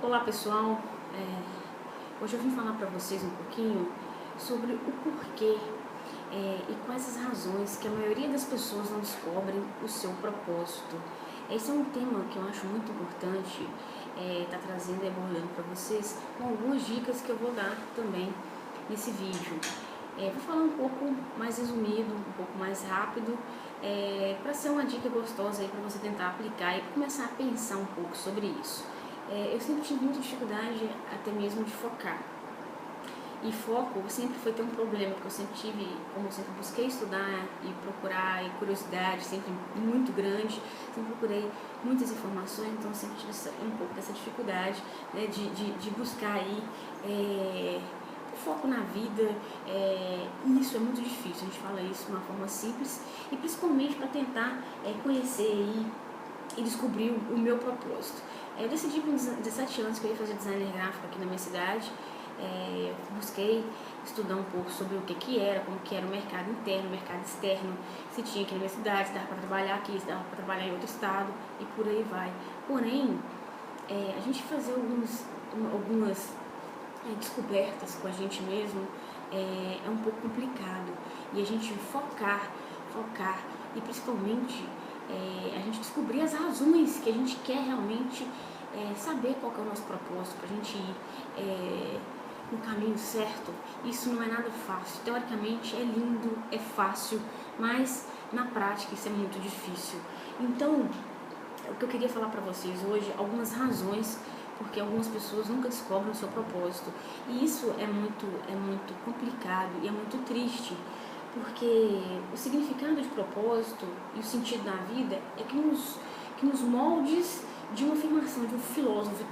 Olá pessoal, hoje eu vim falar para vocês um pouquinho sobre o porquê e quais as razões que a maioria das pessoas não descobrem o seu propósito. Esse é um tema que eu acho muito importante estar trazendo e abordando para vocês, com algumas dicas que eu vou dar também nesse vídeo. Vou falar um pouco mais resumido, um pouco mais rápido, para ser uma dica gostosa aí para você tentar aplicar e começar a pensar um pouco sobre isso. Eu sempre tive muita dificuldade até mesmo de focar. E foco sempre foi ter um problema, porque eu sempre tive, como eu sempre busquei estudar e procurar, e curiosidade sempre muito grande, sempre procurei muitas informações, então eu sempre tive um pouco dessa dificuldade, né, de buscar aí foco na vida, e isso é muito difícil, a gente fala isso de uma forma simples, e principalmente para tentar conhecer aí e descobrir o meu propósito. Eu decidi com 17 anos que eu ia fazer designer gráfico aqui na minha cidade. Busquei estudar um pouco sobre o que era, como que era o mercado interno, o mercado externo, se tinha aqui na minha cidade, se dava para trabalhar aqui, se dava para trabalhar em outro estado e por aí vai. Porém, a gente fazer algumas descobertas com a gente mesmo é um pouco complicado, e a gente focar e principalmente a gente descobrir as razões que a gente quer realmente saber qual que é o nosso propósito, para a gente ir no caminho certo. Isso não é nada fácil. Teoricamente é lindo, é fácil, mas na prática isso é muito difícil. Então, o que eu queria falar para vocês hoje, algumas razões porque algumas pessoas nunca descobrem o seu propósito, e isso é muito complicado e é muito triste, porque o significado de propósito e o sentido da vida é que nos moldes de uma afirmação de um filósofo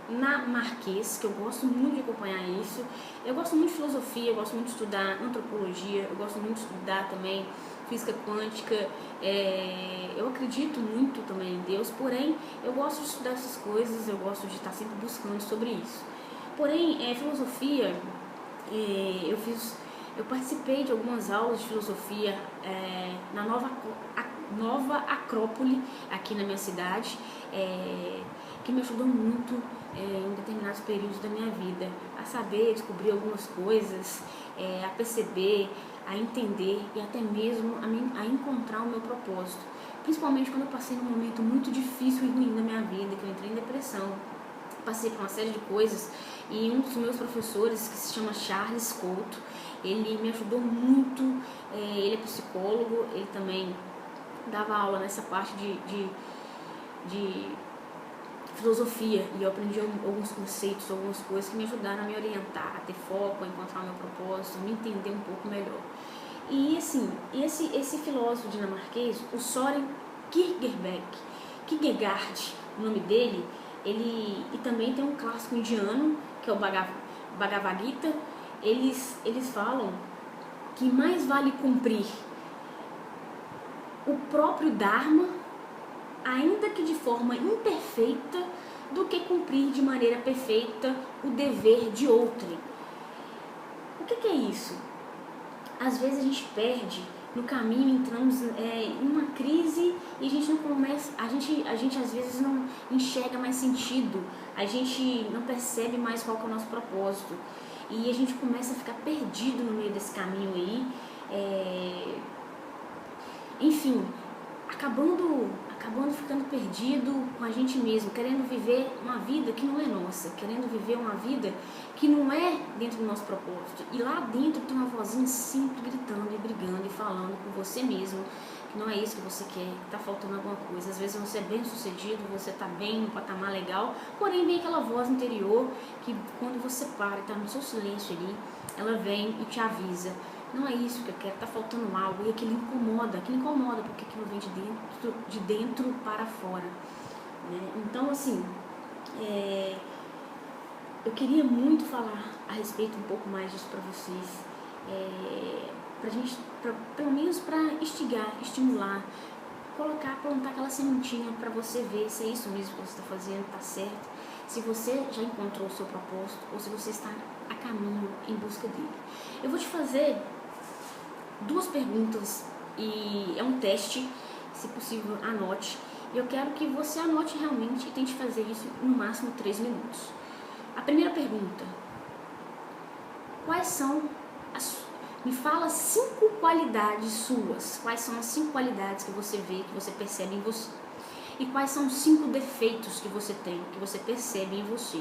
dinamarquês, que eu gosto muito de acompanhar isso. Eu gosto muito de filosofia, eu gosto muito de estudar antropologia, eu gosto muito de estudar também física quântica, eu acredito muito também em Deus, porém eu gosto de estudar essas coisas, eu gosto de estar sempre buscando sobre isso. Porém, filosofia, eu participei de algumas aulas de filosofia na nova Acrópole aqui na minha cidade, que me ajudou muito em determinados períodos da minha vida a saber, descobrir algumas coisas, a perceber, a entender e até mesmo a encontrar o meu propósito. Principalmente quando eu passei num momento muito difícil e ruim da minha vida, que eu entrei em depressão, passei por uma série de coisas, e um dos meus professores, que se chama Charles Couto, ele me ajudou muito, ele é psicólogo, ele também dava aula nessa parte de filosofia, e eu aprendi alguns conceitos, algumas coisas que me ajudaram a me orientar, a ter foco, a encontrar o meu propósito, a me entender um pouco melhor. E assim, esse filósofo dinamarquês, o Søren Kierkegaard, o nome dele, e também tem um clássico indiano, que é o Bhagavad Gita, eles falam que mais vale cumprir o próprio Dharma, ainda que de forma imperfeita, do que cumprir de maneira perfeita o dever de outrem. O que é isso? Às vezes a gente perde no caminho, entramos em uma crise e a gente não começa, a gente às vezes não enxerga mais sentido, a gente não percebe mais qual que é o nosso propósito, e a gente começa a ficar perdido no meio desse caminho aí, enfim, acabando ficando perdido com a gente mesmo, querendo viver uma vida que não é nossa, querendo viver uma vida que não é dentro do nosso propósito. E lá dentro tem uma vozinha sempre gritando e brigando e falando com você mesmo que não é isso que você quer, que tá faltando alguma coisa. Às vezes você é bem sucedido, você tá bem, num patamar legal, porém vem aquela voz interior que quando você para e tá no seu silêncio ali, ela vem e te avisa: não é isso que eu quero, tá faltando algo, e aquilo incomoda porque aquilo vem de dentro para fora, né? Então, assim, eu queria muito falar a respeito um pouco mais disso para vocês, pelo menos para instigar, estimular, plantar aquela sementinha para você ver se é isso mesmo que você está fazendo, está certo, se você já encontrou o seu propósito ou se você está a caminho em busca dele. Eu vou te fazer 2 perguntas e é um teste, se possível anote. Eu quero que você anote realmente e tente fazer isso no máximo 3 minutos. A primeira pergunta: quais são me fala 5 qualidades suas. Quais são as 5 qualidades que você vê, que você percebe em você? E quais são os 5 defeitos que você tem, que você percebe em você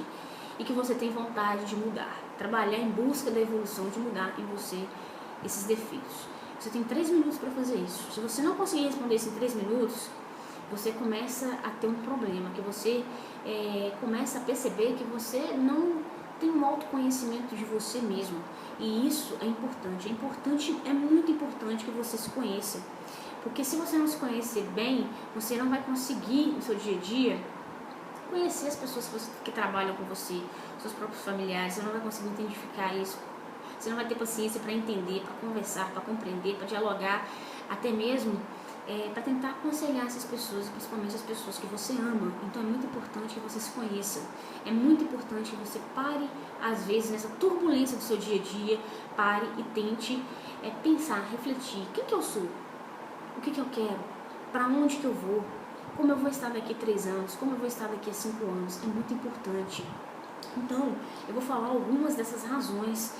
e que você tem vontade de mudar? Trabalhar em busca da evolução, de mudar em você esses defeitos. Você tem 3 minutos para fazer isso. Se você não conseguir responder isso em 3 minutos, você começa a ter um problema, que você começa a perceber que você não tem um autoconhecimento de você mesmo. E isso é importante, é muito importante que você se conheça. Porque se você não se conhecer bem, você não vai conseguir, no seu dia a dia, conhecer as pessoas que trabalham com você, seus próprios familiares. Você não vai conseguir identificar isso. Você não vai ter paciência para entender, para conversar, para compreender, para dialogar, até mesmo para tentar aconselhar essas pessoas, principalmente as pessoas que você ama. Então é muito importante que você se conheça. É muito importante que você pare, às vezes, nessa turbulência do seu dia a dia, pare e tente pensar, refletir. Quem que eu sou? O que eu quero? Para onde que eu vou? Como eu vou estar daqui a 3 anos? Como eu vou estar daqui a 5 anos? É muito importante. Então, eu vou falar algumas dessas razões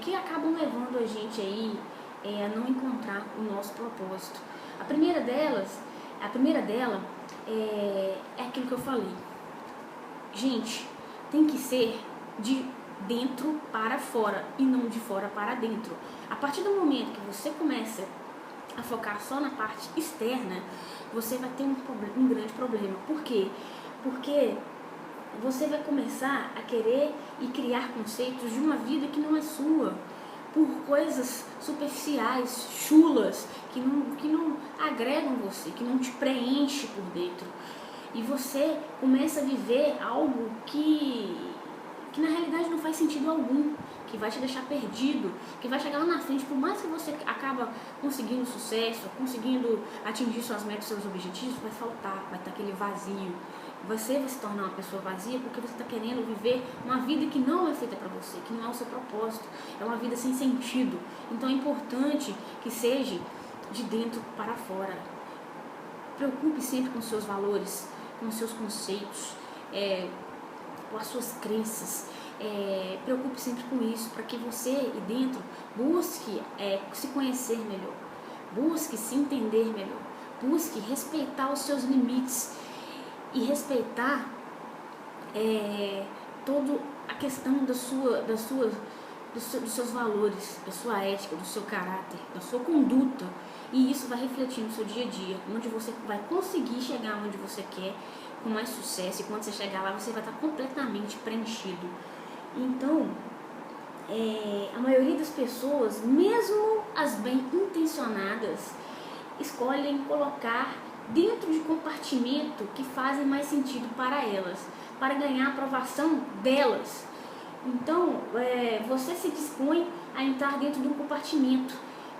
que acabam levando a gente aí a não encontrar o nosso propósito. A primeira dela é aquilo que eu falei. Gente, tem que ser de dentro para fora e não de fora para dentro. A partir do momento que você começa a focar só na parte externa, você vai ter um grande problema. Por quê? Porque você vai começar a querer e criar conceitos de uma vida que não é sua, por coisas superficiais, chulas, que não agregam você, que não te preenche por dentro. E você começa a viver algo que na realidade não faz sentido algum, que vai te deixar perdido, que vai chegar lá na frente, por mais que você acaba conseguindo sucesso, conseguindo atingir suas metas, seus objetivos, vai faltar, vai estar aquele vazio. Você vai se tornar uma pessoa vazia porque você está querendo viver uma vida que não é feita para você, que não é o seu propósito, é uma vida sem sentido. Então é importante que seja de dentro para fora. Preocupe sempre com os seus valores, com os seus conceitos, com as suas crenças. Preocupe sempre com isso, para que você aí dentro busque se conhecer melhor, busque se entender melhor, busque respeitar os seus limites e respeitar toda a questão dos seus valores, da sua ética, do seu caráter, da sua conduta. E isso vai refletir no seu dia a dia, onde você vai conseguir chegar onde você quer com mais sucesso. E quando você chegar lá, você vai estar completamente preenchido. Então, a maioria das pessoas, mesmo as bem intencionadas, escolhem colocar dentro de compartimento que fazem mais sentido para elas, para ganhar a aprovação delas. Então, você se dispõe a entrar dentro de um compartimento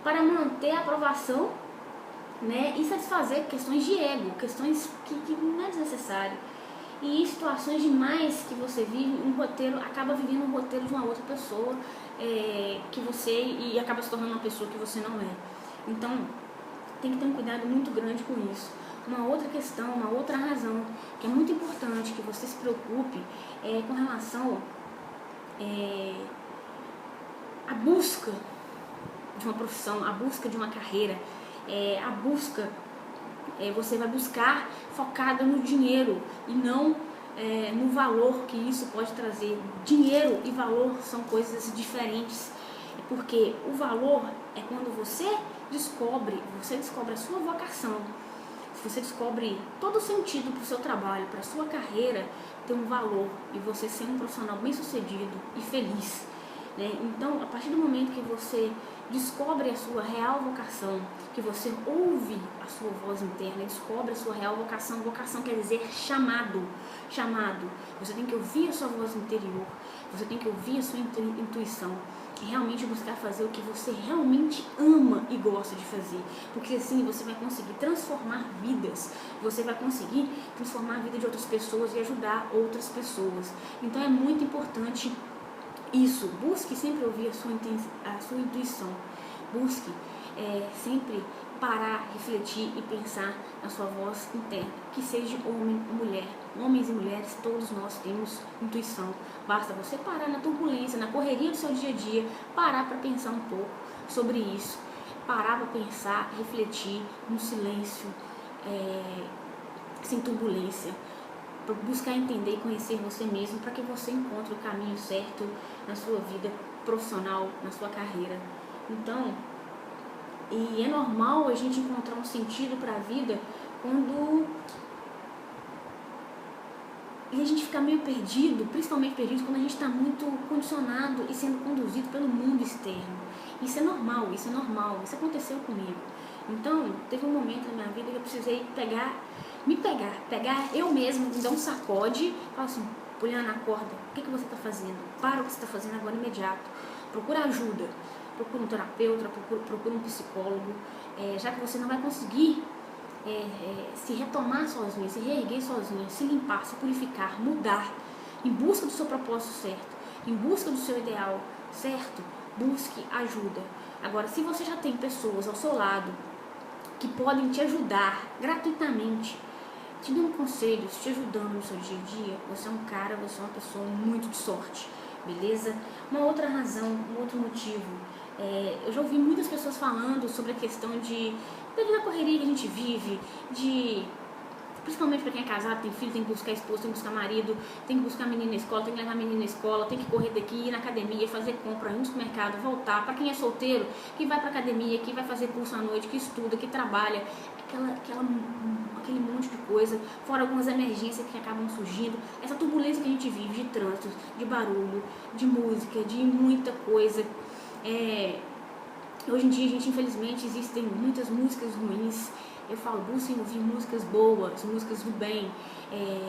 para manter a aprovação, né, e satisfazer questões de ego, questões que não é desnecessário. E em situações demais que você vive um roteiro, acaba vivendo um roteiro de uma outra pessoa, e acaba se tornando uma pessoa que você não é. Então, tem que ter um cuidado muito grande com isso. Uma outra questão, uma outra razão que é muito importante que você se preocupe com relação à busca de uma profissão, a busca de uma carreira, a busca, você vai buscar focada no dinheiro e não no valor que isso pode trazer. Dinheiro e valor são coisas diferentes, porque o valor é quando você descobre a sua vocação, você descobre todo o sentido para o seu trabalho, para a sua carreira ter um valor e você ser um profissional bem sucedido e feliz, né? Então, a partir do momento que você descobre a sua real vocação, que você ouve a sua voz interna, descobre a sua real vocação. Vocação quer dizer chamado. Você tem que ouvir a sua voz interior, você tem que ouvir a sua intuição e realmente buscar fazer o que você realmente ama e gosta de fazer, porque assim você vai conseguir transformar vidas, você vai conseguir transformar a vida de outras pessoas e ajudar outras pessoas. Então é muito importante isso, busque sempre ouvir a sua intuição. Busque sempre parar, refletir e pensar na sua voz interna, que seja homem ou mulher. Homens e mulheres, todos nós temos intuição. Basta você parar na turbulência, na correria do seu dia a dia, parar para pensar um pouco sobre isso. Parar para pensar, refletir no silêncio, sem turbulência. Buscar entender e conhecer você mesmo para que você encontre o caminho certo na sua vida profissional, na sua carreira. Então, e é normal a gente encontrar um sentido para a vida quando a gente fica meio perdido, principalmente perdido quando a gente está muito condicionado e sendo conduzido pelo mundo externo. Isso é normal, isso aconteceu comigo. Então, teve um momento na minha vida que eu precisei pegar eu mesma, me dar um sacode, falar assim, Poliana, acorda, o que você está fazendo? Para o que você está fazendo agora imediato. Procura ajuda, procura um terapeuta, procura um psicólogo, já que você não vai conseguir se retomar sozinha, se reerguer sozinha, se limpar, se purificar, mudar, em busca do seu propósito certo, em busca do seu ideal certo, busque ajuda. Agora, se você já tem pessoas ao seu lado que podem te ajudar gratuitamente, te dando conselhos, te ajudando no seu dia a dia, você é um cara, você é uma pessoa muito de sorte, beleza? Uma outra razão, um outro motivo, eu já ouvi muitas pessoas falando sobre a questão devido à correria que a gente vive, principalmente para quem é casado, tem filho, tem que buscar esposa, tem que buscar marido, tem que buscar a menina na escola, tem que levar a menina na escola, tem que correr daqui, ir na academia, fazer compra, ir no supermercado, voltar. Para quem é solteiro, que vai para academia, que vai fazer curso à noite, que estuda, que trabalha, aquele monte de coisa, fora algumas emergências que acabam surgindo, essa turbulência que a gente vive de trânsito, de barulho, de música, de muita coisa. Hoje em dia, gente, infelizmente, existem muitas músicas ruins. Eu falo, busquem ouvir músicas boas, músicas do bem.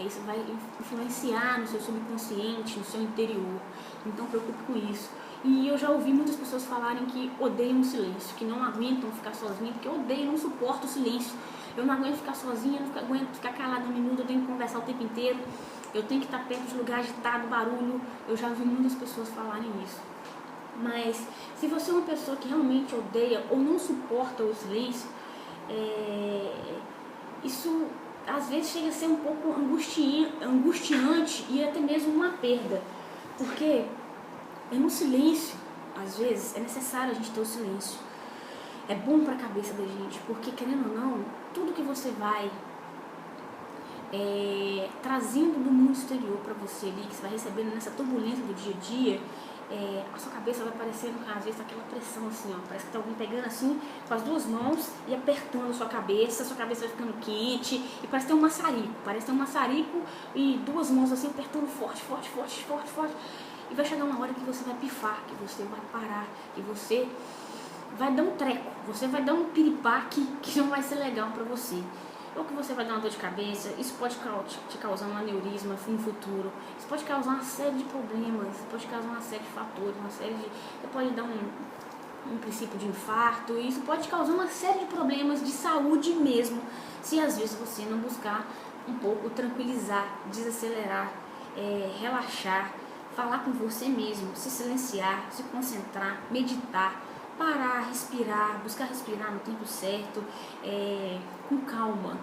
Isso vai influenciar no seu subconsciente, no seu interior. Então, preocupe com isso. E eu já ouvi muitas pessoas falarem que odeiam o silêncio, que não aguentam ficar sozinhas, porque eu odeio, não suporto o silêncio. Eu não aguento ficar sozinha, não aguento ficar calada um minuto, eu tenho que conversar o tempo inteiro. Eu tenho que estar perto de lugar agitado, barulho. Eu já ouvi muitas pessoas falarem isso. Mas, se você é uma pessoa que realmente odeia ou não suporta o silêncio, isso às vezes chega a ser um pouco angustiante e até mesmo uma perda, porque no silêncio, às vezes, é necessário a gente ter o silêncio. É bom para a cabeça da gente, porque querendo ou não, tudo que você vai trazendo do mundo exterior para você ali, que você vai recebendo nessa turbulência do dia a dia, a sua cabeça vai parecendo, às vezes, aquela pressão assim, ó, parece que tá alguém pegando assim com as duas mãos e apertando a sua cabeça vai ficando quente e parece ter um maçarico, e duas mãos assim apertando forte, e vai chegar uma hora que você vai pifar, que você vai parar, que você vai dar um treco, você vai dar um piripaque que não vai ser legal para você. Ou que você vai dar uma dor de cabeça, isso pode te causar um aneurisma no futuro, isso pode causar uma série de problemas, isso pode causar uma série de fatores, você pode dar um princípio de infarto, e isso pode causar uma série de problemas de saúde mesmo, se às vezes você não buscar um pouco tranquilizar, desacelerar, relaxar, falar com você mesmo, se silenciar, se concentrar, meditar, parar, respirar, buscar respirar no tempo certo, com calma.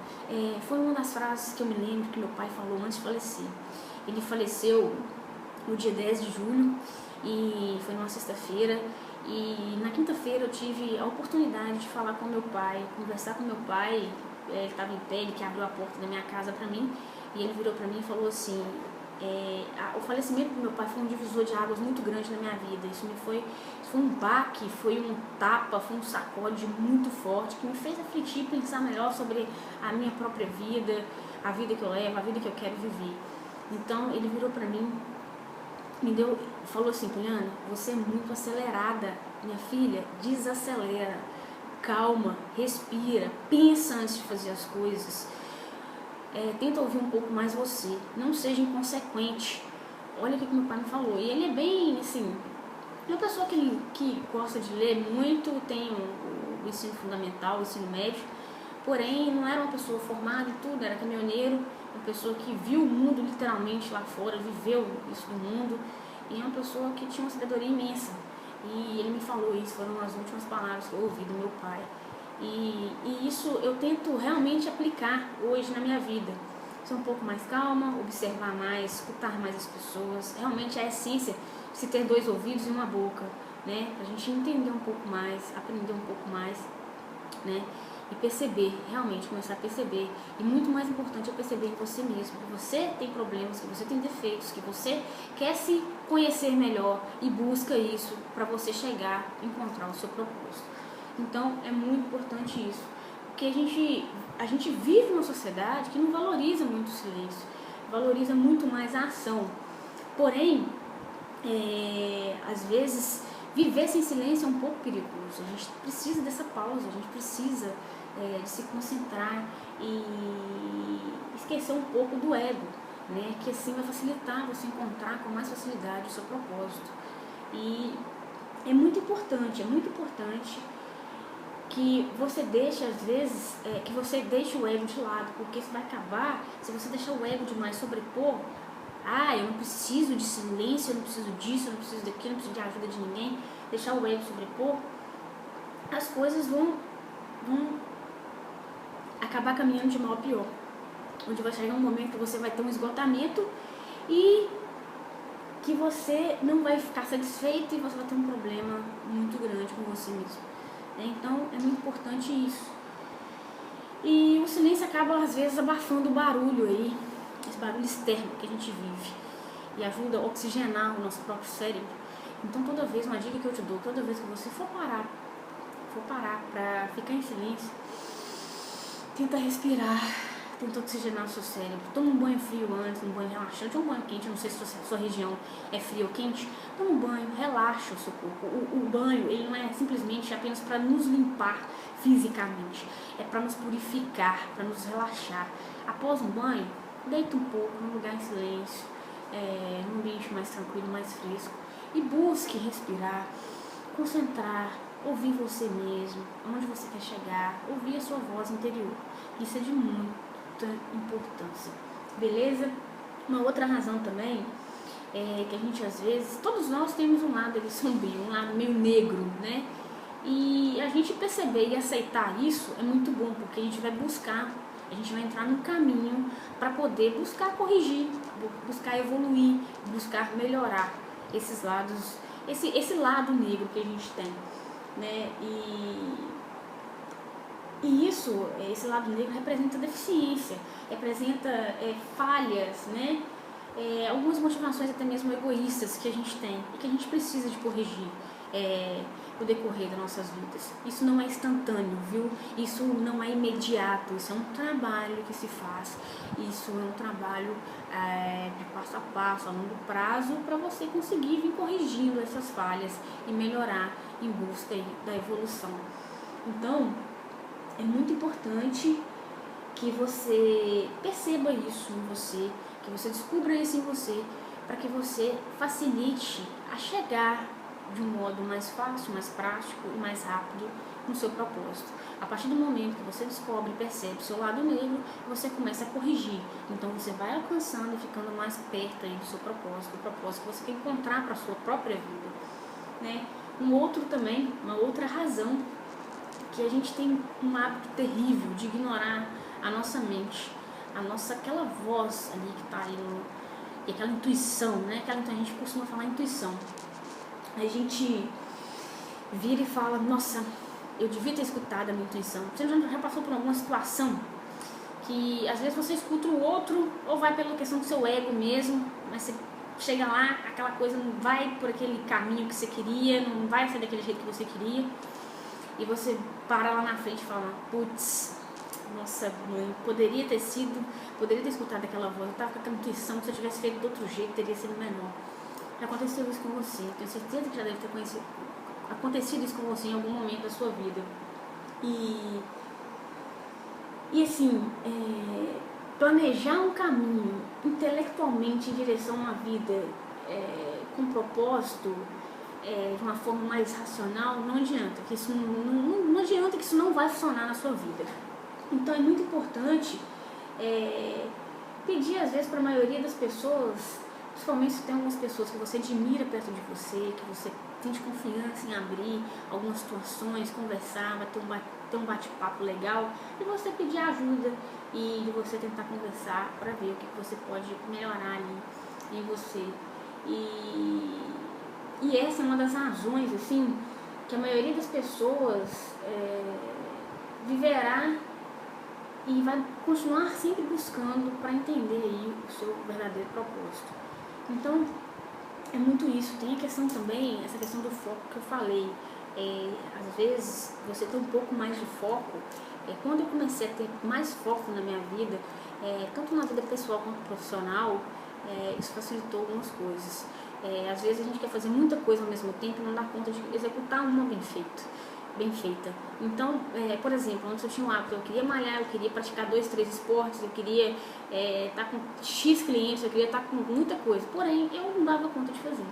Foi uma das frases que eu me lembro que meu pai falou antes de falecer. Ele faleceu no dia 10 de julho e foi numa sexta-feira, e na quinta-feira eu tive a oportunidade de falar com meu pai, conversar com meu pai. Ele estava em pé, ele que abriu a porta da minha casa para mim, e ele virou para mim e falou assim, o falecimento do meu pai foi um divisor de águas muito grande na minha vida. Isso foi um baque, foi um tapa, foi um sacode muito forte que me fez refletir e pensar melhor sobre a minha própria vida, a vida que eu levo, a vida que eu quero viver. Então ele virou para mim, falou assim, Poliana, você é muito acelerada, minha filha, desacelera, calma, respira, pensa antes de fazer as coisas. Tenta ouvir um pouco mais você, não seja inconsequente. Olha o que meu pai me falou. E ele é bem, assim, uma pessoa que gosta de ler muito, tem o ensino fundamental, o ensino médio, porém não era uma pessoa formada e tudo, era caminhoneiro, uma pessoa que viu o mundo literalmente lá fora, viveu isso do mundo, e é uma pessoa que tinha uma sabedoria imensa. E ele me falou isso, foram as últimas palavras que eu ouvi do meu pai. E isso eu tento realmente aplicar hoje na minha vida. Ser um pouco mais calma, observar mais, escutar mais as pessoas. Realmente a essência de se ter 2 ouvidos e uma boca, né? Pra gente entender um pouco mais, aprender um pouco mais, né? E perceber, realmente começar a perceber. E muito mais importante é perceber em você mesmo, que você tem problemas, que você tem defeitos, que você quer se conhecer melhor e busca isso para você chegar, encontrar o seu propósito. Então é muito importante isso, porque a gente vive uma sociedade que não valoriza muito o silêncio, valoriza muito mais a ação. Porém, às vezes viver sem silêncio é um pouco perigoso. A gente precisa dessa pausa, a gente precisa de se concentrar e esquecer um pouco do ego, né? Que assim vai facilitar você encontrar com mais facilidade o seu propósito. E é muito importante que você deixe, às vezes, que você deixe o ego de lado, porque isso vai acabar, se você deixar o ego demais sobrepor, eu não preciso de silêncio, eu não preciso disso, eu não preciso daquilo, eu não preciso de ajuda de ninguém, deixar o ego sobrepor, as coisas vão acabar caminhando de mal a pior, onde vai chegar um momento que você vai ter um esgotamento e que você não vai ficar satisfeito e você vai ter um problema muito grande com você mesmo. Então é muito importante isso. E o silêncio acaba às vezes abafando o barulho aí, esse barulho externo que a gente vive, e ajuda a oxigenar o nosso próprio cérebro. Então toda vez, uma dica que eu te dou, toda vez que você for parar para ficar em silêncio, tenta respirar, tenta oxigenar o seu cérebro. Toma um banho frio antes, um banho relaxante, ou um banho quente, não sei se a sua região é fria ou quente. Toma um banho, relaxa o seu corpo. O banho, ele não é simplesmente apenas para nos limpar fisicamente, é para nos purificar, para nos relaxar. Após um banho, deita um pouco num lugar em silêncio, num ambiente mais tranquilo, mais fresco, e busque respirar, concentrar, ouvir você mesmo, onde você quer chegar, ouvir a sua voz interior. Isso é de muita importância, beleza? Uma outra razão também é que a gente às vezes, todos nós temos um lado ali sombrio, um lado meio negro, né? E a gente perceber e aceitar isso é muito bom, porque a gente vai buscar, a gente vai entrar num caminho para poder buscar corrigir, buscar evoluir, buscar melhorar esses lados, esse lado negro que a gente tem, né? E isso, esse lado negro representa deficiência, representa falhas, né? Algumas motivações até mesmo egoístas que a gente tem e que a gente precisa de corrigir no decorrer das nossas vidas. Isso não é instantâneo, viu? Isso não é imediato, isso é um trabalho que se faz, isso é um trabalho de passo a passo, a longo prazo, para você conseguir vir corrigindo essas falhas e melhorar em busca da evolução. Então, é muito importante que você perceba isso em você, que você descubra isso em você, para que você facilite a chegar de um modo mais fácil, mais prático e mais rápido no seu propósito. A partir do momento que você descobre e percebe o seu lado negro, você começa a corrigir. Então você vai alcançando e ficando mais perto aí do seu propósito, do propósito que você quer encontrar para a sua própria vida, né? Uma outra razão que a gente tem um hábito terrível de ignorar a nossa mente, aquela voz ali que está ali, e aquela intuição, né? A gente costuma falar intuição. A gente vira e fala, nossa, eu devia ter escutado a minha intuição. Você já passou por alguma situação que às vezes você escuta o outro, ou vai pela questão do seu ego mesmo, mas você chega lá, aquela coisa não vai por aquele caminho que você queria, não vai ser daquele jeito que você queria, e você para lá na frente e fala, putz, nossa mãe, poderia ter escutado aquela voz, eu estava com aquela intuição que se eu tivesse feito de outro jeito, teria sido melhor. Já aconteceu isso com você, tenho certeza que já deve ter acontecido isso com você em algum momento da sua vida. E assim, planejar um caminho intelectualmente em direção a uma vida com propósito, de uma forma mais racional, não adianta, que isso não adianta, que isso não vai funcionar na sua vida. Então é muito importante pedir às vezes para a maioria das pessoas Principalmente se tem algumas pessoas que você admira perto de você, que você sente confiança em abrir algumas situações, conversar, vai ter um bate-papo legal, e você pedir ajuda e de você tentar conversar para ver o que você pode melhorar ali em você. E essa é uma das razões, assim, que a maioria das pessoas viverá e vai continuar sempre buscando para entender aí o seu verdadeiro propósito. Então, é muito isso. Tem a questão também, essa questão do foco que eu falei. Às vezes, você tem um pouco mais de foco. Quando eu comecei a ter mais foco na minha vida, tanto na vida pessoal quanto profissional, isso facilitou algumas coisas. Às vezes a gente quer fazer muita coisa ao mesmo tempo e não dá conta de executar uma bem feita. Então, por exemplo, antes eu tinha um hábito, eu queria malhar, eu queria praticar 2, 3 esportes, eu queria estar com X clientes, eu queria estar com muita coisa, porém eu não dava conta de fazer.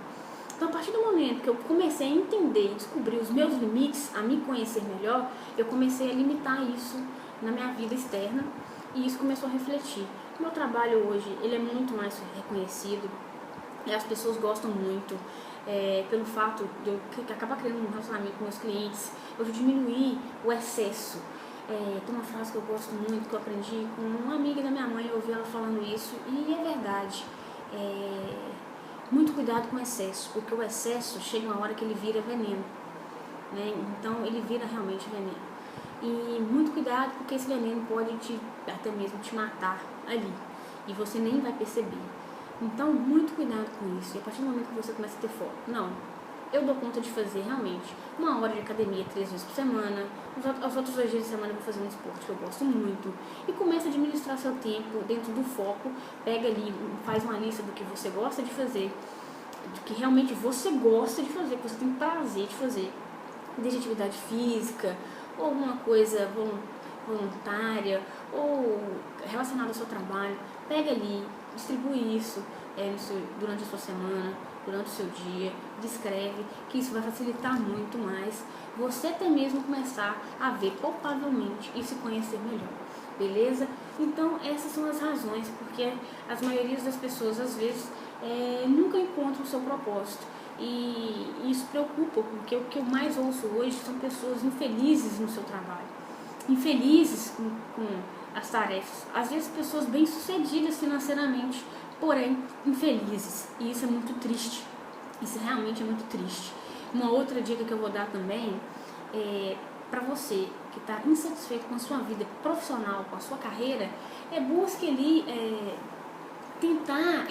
Então, a partir do momento que eu comecei a entender e descobrir os meus limites, a me conhecer melhor, eu comecei a limitar isso na minha vida externa e isso começou a refletir. O meu trabalho hoje, ele é muito mais reconhecido e as pessoas gostam muito. Pelo fato de eu acabar criando um relacionamento com meus clientes, eu diminuir o excesso. Tem uma frase que eu gosto muito, que eu aprendi com uma amiga da minha mãe, eu ouvi ela falando isso, e é verdade. Muito cuidado com o excesso, porque o excesso chega uma hora que ele vira veneno, né? Então ele vira realmente veneno. E muito cuidado, porque esse veneno pode até mesmo te matar ali, e você nem vai perceber. Então, muito cuidado com isso. E a partir do momento que você começa a ter foco, não, eu dou conta de fazer realmente 1 hora de academia 3 vezes por semana, os outros 2 dias de semana eu vou fazer um esporte que eu gosto muito, e começa a administrar seu tempo dentro do foco. Pega ali, faz uma lista do que você gosta de fazer, do que realmente você gosta de fazer, que você tem prazer de fazer, desde atividade física, ou alguma coisa voluntária, ou relacionada ao seu trabalho. Pega ali, distribui isso durante a sua semana, durante o seu dia, descreve, que isso vai facilitar muito mais você até mesmo começar a ver palpavelmente e se conhecer melhor, beleza? Então essas são as razões, porque as maiorias das pessoas às vezes nunca encontram o seu propósito, e isso preocupa, porque o que eu mais ouço hoje são pessoas infelizes no seu trabalho, infelizes com as tarefas, às vezes pessoas bem-sucedidas financeiramente, porém infelizes, e isso é muito triste, isso realmente é muito triste. Uma outra dica que eu vou dar também para você que está insatisfeito com a sua vida profissional, com a sua carreira, busque ali tentar